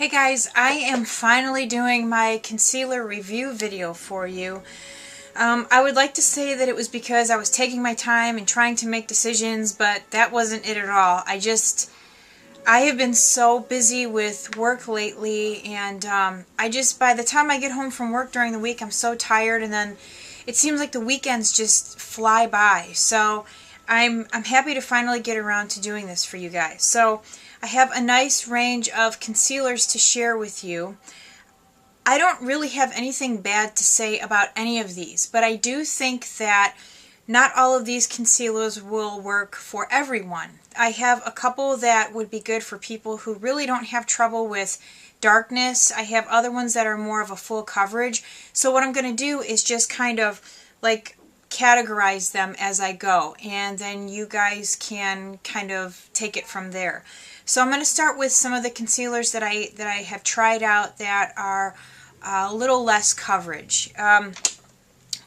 Hey guys, I am finally doing my concealer review video for you. I would like to say that it was because I was taking my time and trying to make decisions, but that wasn't it at all. I have been so busy with work lately, and by the time I get home from work during the week, I'm so tired, and then it seems like the weekends just fly by. So I'm happy to finally get around to doing this for you guys. So I have a nice range of concealers to share with you. I don't really have anything bad to say about any of these, but I do think that not all of these concealers will work for everyone. I have a couple that would be good for people who really don't have trouble with darkness. I have other ones that are more of a full coverage. So what I'm going to do is just kind of like categorize them as I go, and then you guys can kind of take it from there. So I'm going to start with some of the concealers that I have tried out that are a little less coverage.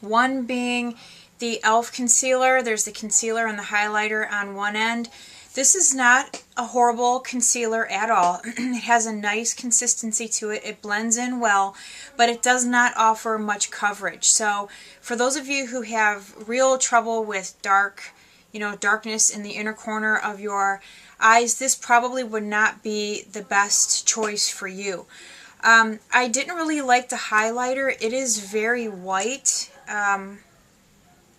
One being the e.l.f. concealer. There's the concealer and the highlighter on one end. This is not a horrible concealer at all. It has a nice consistency to it. It blends in well, but it does not offer much coverage. So for those of you who have real trouble with darkness in the inner corner of your eyes, this probably would not be the best choice for you. I didn't really like the highlighter. It is very white.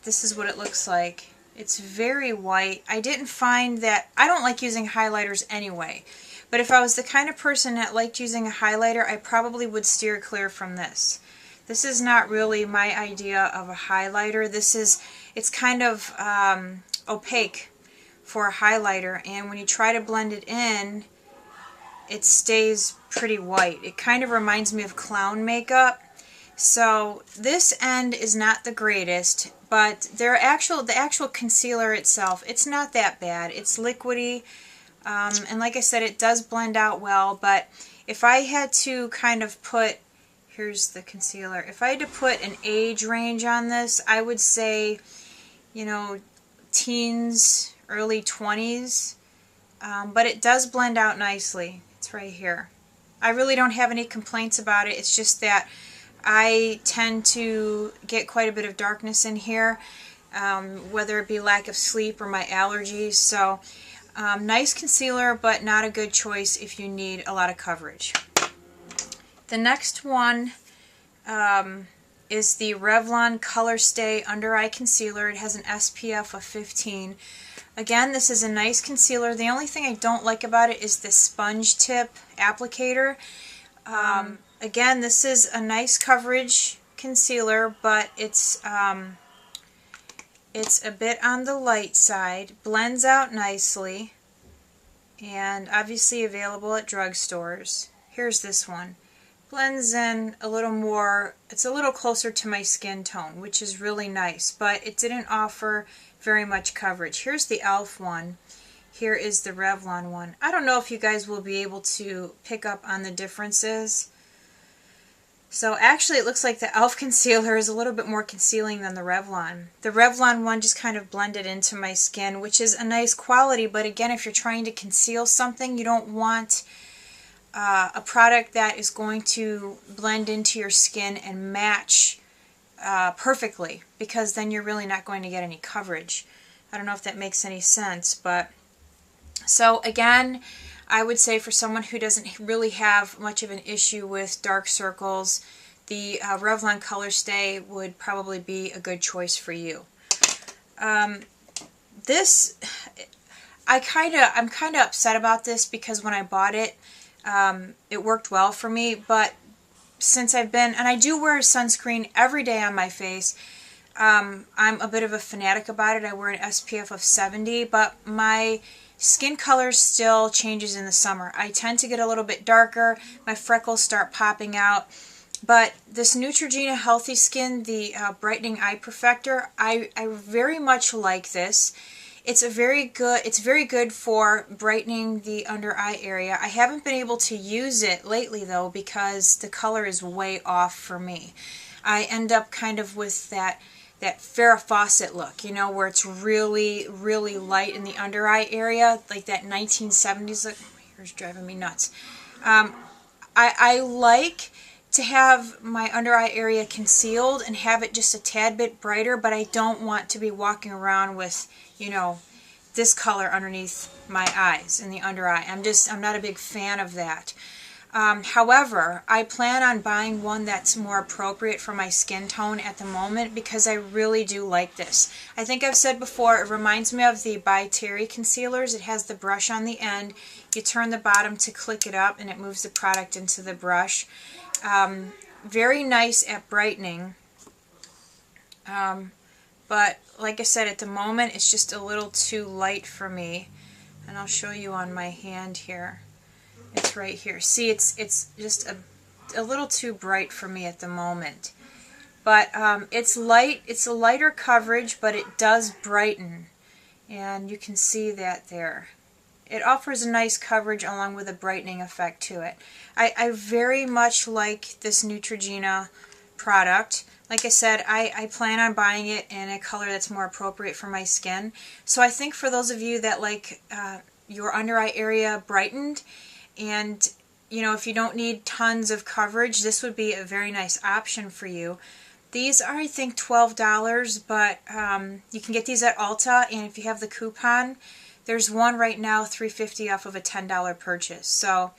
This is what it looks like. It's very white. I didn't find that, I don't like using highlighters anyway, but if I was the kind of person that liked using a highlighter, I probably would steer clear from this. This is not really my idea of a highlighter. It's kind of opaque for a highlighter, and when you try to blend it in, it stays pretty white. It kind of reminds me of clown makeup. So this end is not the greatest, but the actual concealer itself, it's not that bad. It's liquidy, and like I said, it does blend out well, but if I had to kind of put, here's the concealer, if I had to put an age range on this, I would say, teens, early 20s, but it does blend out nicely. It's right here. I really don't have any complaints about it. It's just that I tend to get quite a bit of darkness in here, whether it be lack of sleep or my allergies. So nice concealer, but not a good choice if you need a lot of coverage. The next one is the Revlon Color Stay Under Eye Concealer. It has an SPF of 15. Again, this is a nice concealer. The only thing I don't like about it is the sponge tip applicator. Again, this is a nice coverage concealer, but it's a bit on the light side. Blends out nicely, and obviously available at drugstores. Here's this one. Blends in a little more, it's a little closer to my skin tone, which is really nice, but it didn't offer very much coverage. Here's the e.l.f. one. Here is the Revlon one. I don't know if you guys will be able to pick up on the differences. So actually it looks like the e.l.f. concealer is a little bit more concealing than the Revlon. The Revlon one just kind of blended into my skin, which is a nice quality, but again, if you're trying to conceal something, you don't want a product that is going to blend into your skin and match perfectly, because then you're really not going to get any coverage. I don't know if that makes any sense, but so again, I would say for someone who doesn't really have much of an issue with dark circles, the Revlon Color Stay would probably be a good choice for you. I'm kind of upset about this because when I bought it, it worked well for me, but since and I do wear sunscreen every day on my face, I'm a bit of a fanatic about it. I wear an SPF of 70, but my skin color still changes in the summer. I tend to get a little bit darker, my freckles start popping out, but this Neutrogena Healthy Skin, the Brightening Eye Perfector, I very much like this. It's very good for brightening the under eye area. I haven't been able to use it lately though because the color is way off for me. I end up kind of with that Farrah Fawcett look, where it's really, really light in the under eye area, like that 1970s look. Here's driving me nuts. I like to have my under eye area concealed and have it just a tad bit brighter, but I don't want to be walking around with, you know, this color underneath my eyes in the under eye. I'm not a big fan of that. However, I plan on buying one that's more appropriate for my skin tone at the moment because I really do like this. I think I've said before, it reminds me of the By Terry concealers. It has the brush on the end. You turn the bottom to click it up and it moves the product into the brush. Very nice at brightening. But like I said, at the moment it's just a little too light for me. And I'll show you on my hand here. It's right here. See, it's just a little too bright for me at the moment. But it's light. It's a lighter coverage, but it does brighten. And you can see that there. It offers a nice coverage along with a brightening effect to it. I very much like this Neutrogena product. Like I said, I plan on buying it in a color that's more appropriate for my skin. So I think for those of you that like your under eye area brightened, and you know, if you don't need tons of coverage, this would be a very nice option for you. These are, I think, $12, but you can get these at Ulta, and if you have the coupon, there's one right now, $3.50 off of a $10 purchase. So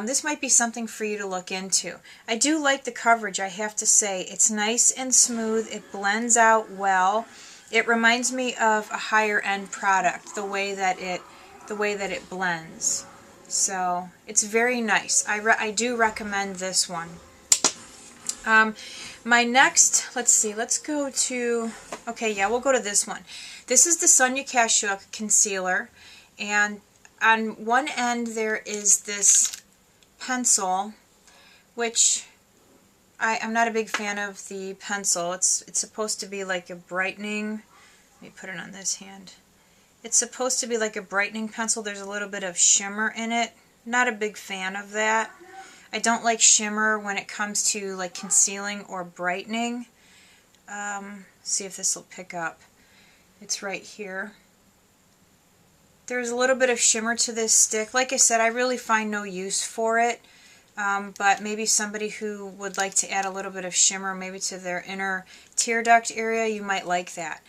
this might be something for you to look into. I do like the coverage, I have to say. It's nice and smooth. It blends out well. It reminds me of a higher end product, the way that it blends. So it's very nice. I do recommend this one. My next, let's see, let's go to, okay, yeah, we'll go to this one. This is the Sonia Kashuk concealer, and on one end there is this pencil, which I'm not a big fan of the pencil. It's supposed to be like a brightening, let me put it on this hand. It's supposed to be like a brightening pencil. There's a little bit of shimmer in it. Not a big fan of that. I don't like shimmer when it comes to like concealing or brightening. See if this will pick up. It's right here. There's a little bit of shimmer to this stick. Like I said, I really find no use for it. But maybe somebody who would like to add a little bit of shimmer maybe to their inner tear duct area, you might like that.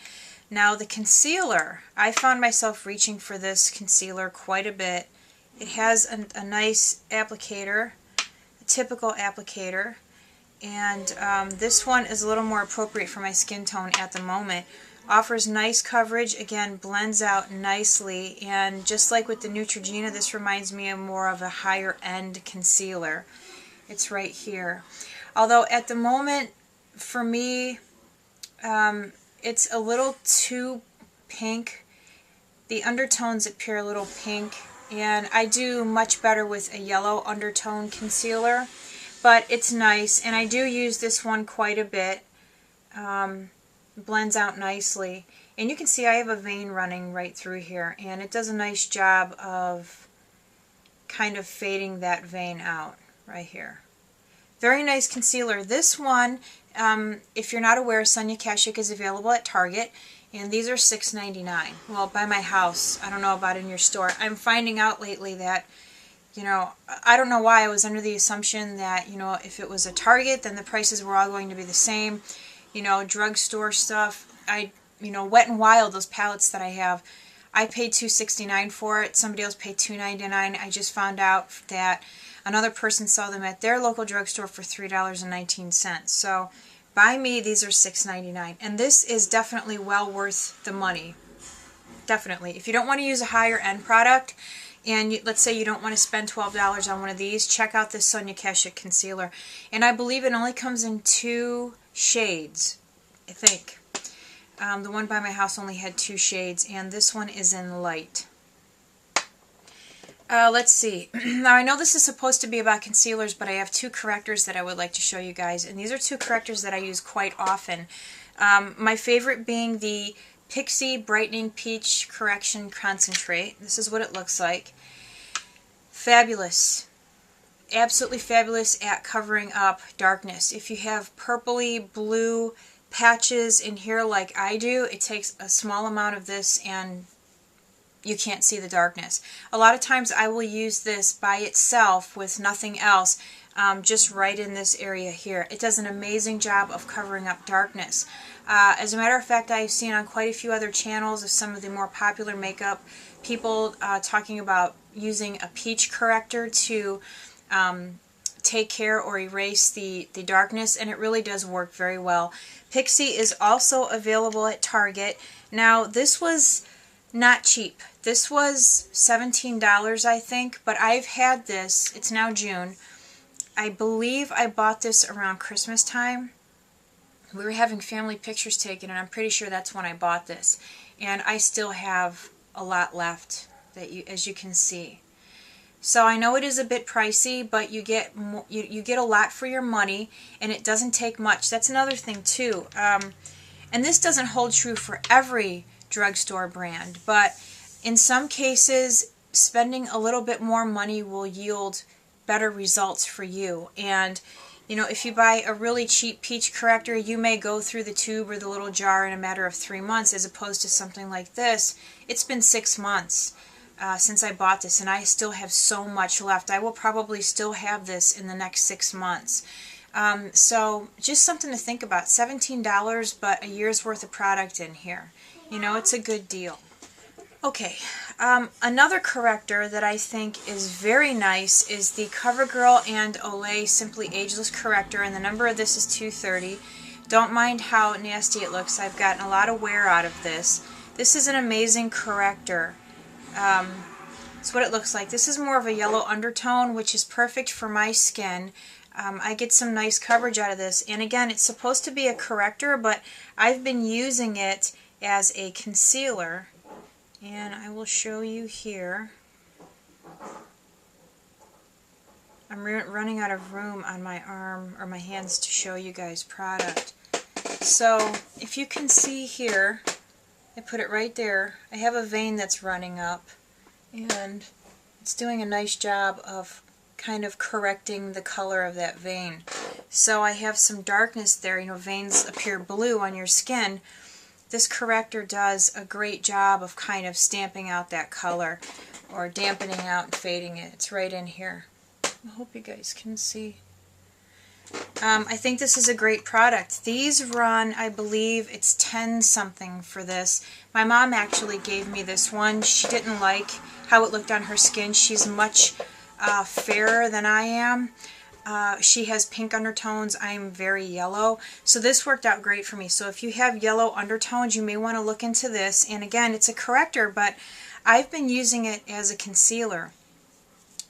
Now the concealer, I found myself reaching for this concealer quite a bit. It has a nice applicator, a typical applicator, and this one is a little more appropriate for my skin tone at the moment. Offers nice coverage, again blends out nicely, and just like with the Neutrogena, this reminds me of more of a higher end concealer. It's right here. Although at the moment, for me, it's a little too pink. The undertones appear a little pink, and I do much better with a yellow undertone concealer, but it's nice, and I do use this one quite a bit. Blends out nicely, and you can see I have a vein running right through here, and it does a nice job of kind of fading that vein out right here. Very nice concealer. This one, if you're not aware, Sonia Kashuk is available at Target, and these are $6.99. Well, by my house. I don't know about in your store. I'm finding out lately that, you know, I don't know why I was under the assumption that, you know, if it was a Target, then the prices were all going to be the same. You know, drugstore stuff. You know, Wet n Wild, those palettes that I have, I paid $2.69 for it. Somebody else paid $2.99. I just found out that another person saw them at their local drugstore for $3.19. So, by me, these are $6.99. And this is definitely well worth the money. Definitely. If you don't want to use a higher end product, and let's say you don't want to spend $12 on one of these, check out this Sonia Kashuk concealer. And I believe it only comes in 2 shades, I think. The one by my house only had 2 shades, and this one is in light. Let's see. Now I know this is supposed to be about concealers, but I have 2 correctors that I would like to show you guys, and these are 2 correctors that I use quite often. My favorite being the Pixie Brightening Peach Correction Concentrate. This is what it looks like. Fabulous. Absolutely fabulous at covering up darkness. If you have purpley blue patches in here like I do, it takes a small amount of this and you can't see the darkness. A lot of times I will use this by itself with nothing else just right in this area here. It does an amazing job of covering up darkness. As a matter of fact, I've seen on quite a few other channels of some of the more popular makeup people talking about using a peach corrector to take care or erase the darkness, and it really does work very well. Pixie is also available at Target. Now, this was not cheap. This was $17, I think, but I've had this. It's now June. I believe I bought this around Christmas time. We were having family pictures taken, and I'm pretty sure that's when I bought this. And I still have a lot left, as you can see. So I know it is a bit pricey, but you get you get a lot for your money, and it doesn't take much. That's another thing too. And this doesn't hold true for every drugstore brand, but in some cases, spending a little bit more money will yield better results for you. And you know, if you buy a really cheap peach corrector, you may go through the tube or the little jar in a matter of 3 months, as opposed to something like this. It's been 6 months since I bought this, and I still have so much left. I will probably still have this in the next 6 months. So just something to think about. $17, but a year's worth of product in here. You know, it's a good deal. Okay, another corrector that I think is very nice is the girl&Olay Simply Ageless Corrector, and the number of this is 230. Don't mind how nasty it looks. I've gotten a lot of wear out of this. This is an amazing corrector. It's what it looks like. This is more of a yellow undertone, which is perfect for my skin. I get some nice coverage out of this, and again, it's supposed to be a corrector, but I've been using it as a concealer. And I will show you here. I'm running out of room on my arm or my hands to show you guys product. So if you can see here, I put it right there. I have a vein that's running up, and it's doing a nice job of kind of correcting the color of that vein. So I have some darkness there. You know, veins appear blue on your skin. This corrector does a great job of kind of stamping out that color or dampening out and fading it. It's right in here. I hope you guys can see. I think this is a great product. These run, I believe it's 10 something for this. My mom actually gave me this one. She didn't like how it looked on her skin. She's much fairer than I am. She has pink undertones. I'm very yellow. So this worked out great for me. So if you have yellow undertones, you may want to look into this. And again, it's a corrector, but I've been using it as a concealer.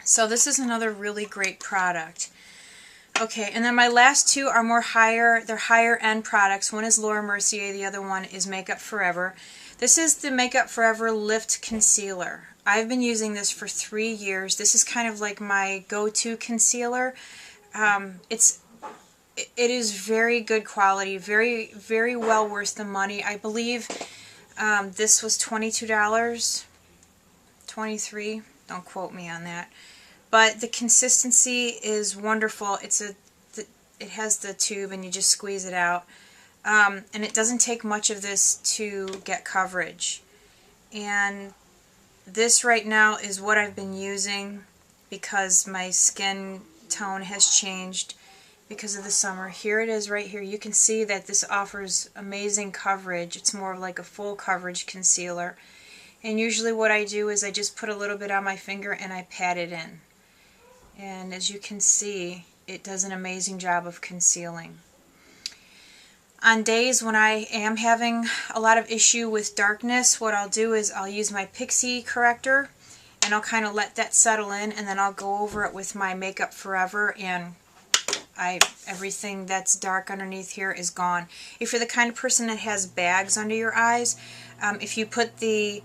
So this is another really great product. Okay, and then my last two are they're higher end products. One is Laura Mercier, the other one is Makeup Forever. This is the Makeup Forever Lift Concealer. I've been using this for 3 years. This is kind of like my go-to concealer. It is very good quality, very, very well worth the money. I believe this was $22, $23. Don't quote me on that. But the consistency is wonderful. It has the tube, and you just squeeze it out. And it doesn't take much of this to get coverage. And this right now is what I've been using because my skin tone has changed because of the summer. Here it is right here. You can see that this offers amazing coverage. It's more like a full coverage concealer. And usually what I do is I just put a little bit on my finger and I pat it in. And as you can see, it does an amazing job of concealing. On days when I am having a lot of issue with darkness, what I'll do is I'll use my Pixie corrector, and I'll kind of let that settle in, and then I'll go over it with my Makeup Forever, and everything that's dark underneath here is gone. If you're the kind of person that has bags under your eyes, if you put the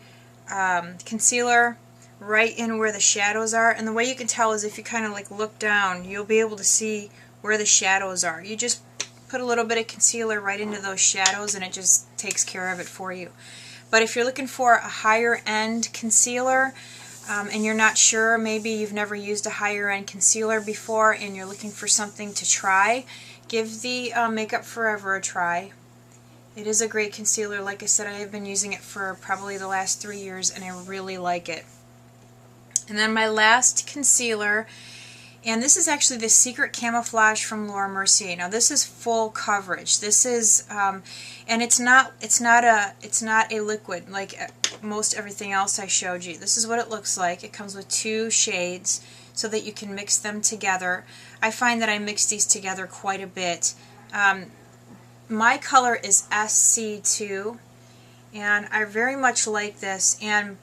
concealer right in where the shadows are, and the way you can tell is if you kind of like look down, you'll be able to see where the shadows are. You just put a little bit of concealer right into those shadows, and it just takes care of it for you. But if you're looking for a higher end concealer, and you're not sure, maybe you've never used a higher end concealer before and you're looking for something to try, give the Makeup Forever a try. It is a great concealer. Like I said, I have been using it for probably the last 3 years, and I really like it. And then my last concealer And this is actually the Secret Camouflage from Laura Mercier. Now this is full coverage. This is, and it's not a liquid like most everything else I showed you. This is what it looks like. It comes with 2 shades so that you can mix them together. I find that I mix these together quite a bit. My color is SC2, and I very much like this, and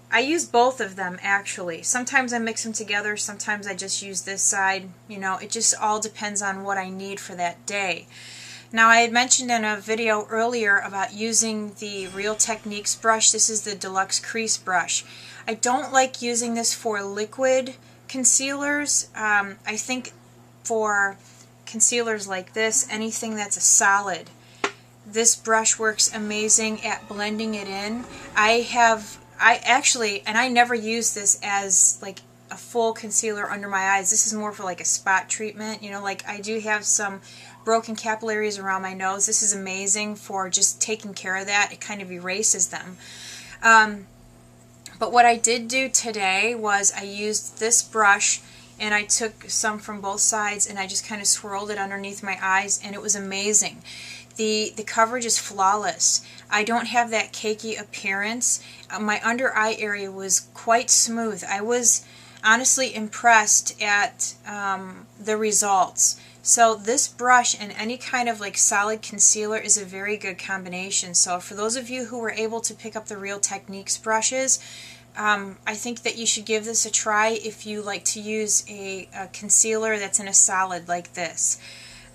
I use both of them actually. Sometimes I mix them together, sometimes I just use this side. You know, it just all depends on what I need for that day. Now, I had mentioned in a video earlier about using the Real Techniques brush. This is the Deluxe Crease brush. I don't like using this for liquid concealers. I think for concealers like this, anything that's a solid, this brush works amazing at blending it in. I actually, and I never use this as like a full concealer under my eyes. This is more for like a spot treatment. You know, like I do have some broken capillaries around my nose. This is amazing for just taking care of that. It kind of erases them. But what I did do today was I used this brush and I took some from both sides and I just kind of swirled it underneath my eyes, and it was amazing. The coverage is flawless. I don't have that cakey appearance. My under eye area was quite smooth. I was honestly impressed at the results. So this brush and any kind of like solid concealer is a very good combination. So for those of you who were able to pick up the Real Techniques brushes, I think that you should give this a try if you like to use a concealer that's in a solid like this.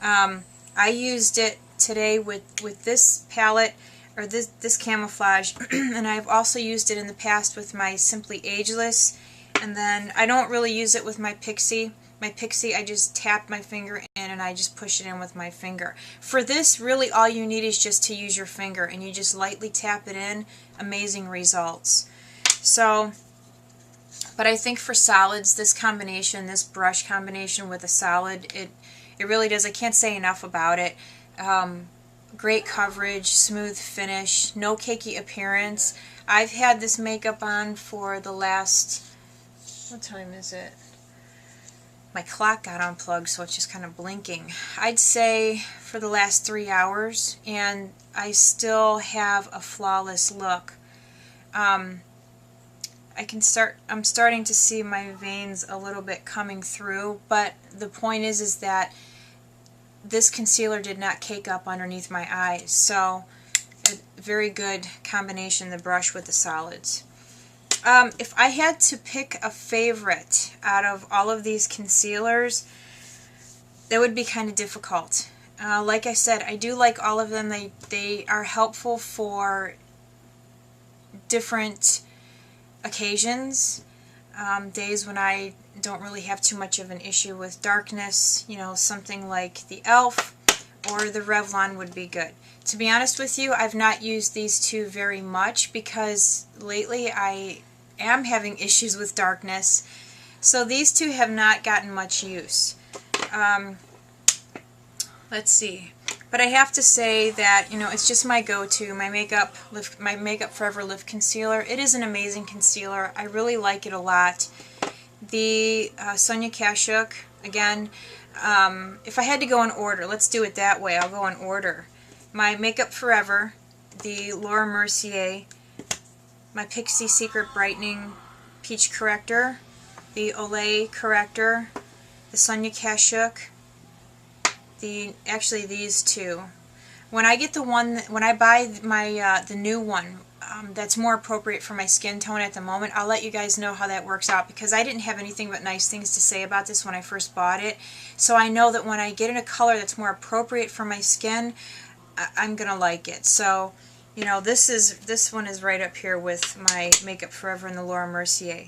I used it today with this palette, or this camouflage, and I've also used it in the past with my Simply Ageless, and then I don't really use it with my Pixie. My Pixie, I just tap my finger in and I just push it in with my finger. For this, really all you need is just to use your finger, and you just lightly tap it in. Amazing results. So, but I think for solids, this combination, this brush combination with a solid, it really does. I can't say enough about it. Great coverage, smooth finish, no cakey appearance. I've had this makeup on for the last, what time is it? My clock got unplugged, so it's just kind of blinking. I'd say for the last 3 hours, and I still have a flawless look. I'm starting to see my veins a little bit coming through, but the point is that this concealer did not cake up underneath my eyes. So a very good combination, the brush with the solids. If I had to pick a favorite out of all of these concealers, that would be kind of difficult. Like I said, I do like all of them. They are helpful for different occasions, days when I don't really have too much of an issue with darkness. You know, something like the e.l.f. or the Revlon would be good. To be honest with you, I've not used these two very much because lately I am having issues with darkness, so these two have not gotten much use. Let's see. But I have to say that, you know, it's just my go-to, my Makeup Forever Lift Concealer. It is an amazing concealer. I really like it a lot. The Sonia Kashuk, again, if I had to go in order, let's do it that way. I'll go in order. My Makeup Forever, the Laura Mercier, my Pixie Secret Brightening Peach Corrector, the Olay Corrector, the Sonia Kashuk, actually these two. When I get the one, when I buy my the new one that's more appropriate for my skin tone at the moment, I'll let you guys know how that works out, because I didn't have anything but nice things to say about this when I first bought it. So I know that when I get in a color that's more appropriate for my skin, I'm gonna like it. So, you know, this one is right up here with my Makeup Forever and the Laura Mercier.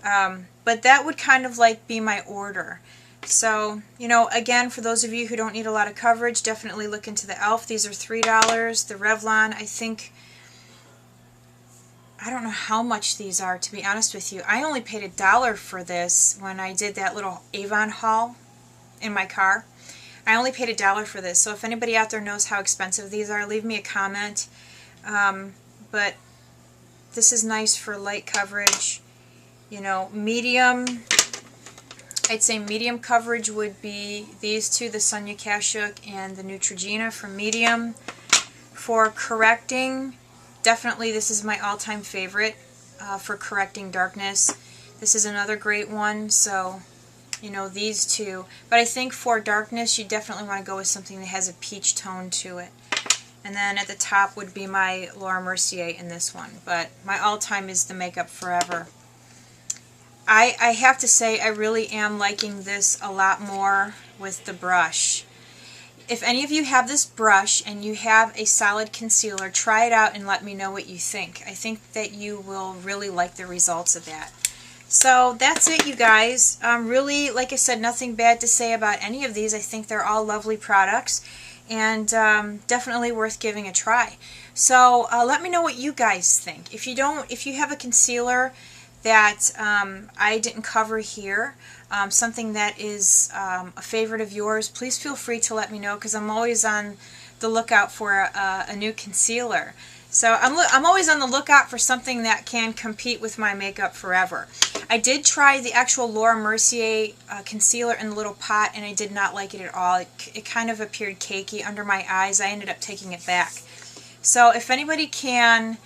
But that would kind of like be my order. So, you know, again, for those of you who don't need a lot of coverage, definitely look into the e.l.f. These are $3. The Revlon, I think, I don't know how much these are, to be honest with you. I only paid $1 for this when I did that little Avon haul in my car. I only paid $1 for this, so if anybody out there knows how expensive these are, leave me a comment. But this is nice for light coverage. You know, medium I'd say medium coverage would be these two, the Sonia Kashuk and the Neutrogena for medium. For correcting, definitely this is my all-time favorite for correcting darkness. This is another great one, so you know, these two. But I think for darkness, you definitely want to go with something that has a peach tone to it. And then at the top would be my Laura Mercier in this one. But my all-time is the Makeup Forever. I have to say I really am liking this a lot more with the brush. If any of you have this brush and you have a solid concealer, try it out and let me know what you think. I think that you will really like the results of that. So that's it, you guys. Really, like I said, nothing bad to say about any of these. I think they're all lovely products and definitely worth giving a try. So let me know what you guys think. If you have a concealer that I didn't cover here, something that is a favorite of yours, please feel free to let me know, because I'm always on the lookout for a new concealer. So I'm always on the lookout for something that can compete with my Makeup Forever. I did try the actual Laura Mercier concealer in the little pot, and I did not like it at all. It kind of appeared cakey under my eyes. I ended up taking it back. So if anybody can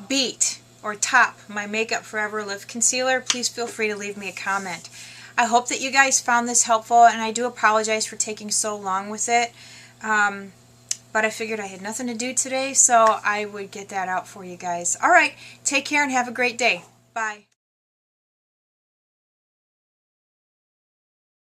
beat or top my Makeup Forever Lift Concealer, please feel free to leave me a comment. I hope that you guys found this helpful, and I do apologize for taking so long with it. But I figured I had nothing to do today, so I would get that out for you guys. Alright, take care and have a great day. Bye.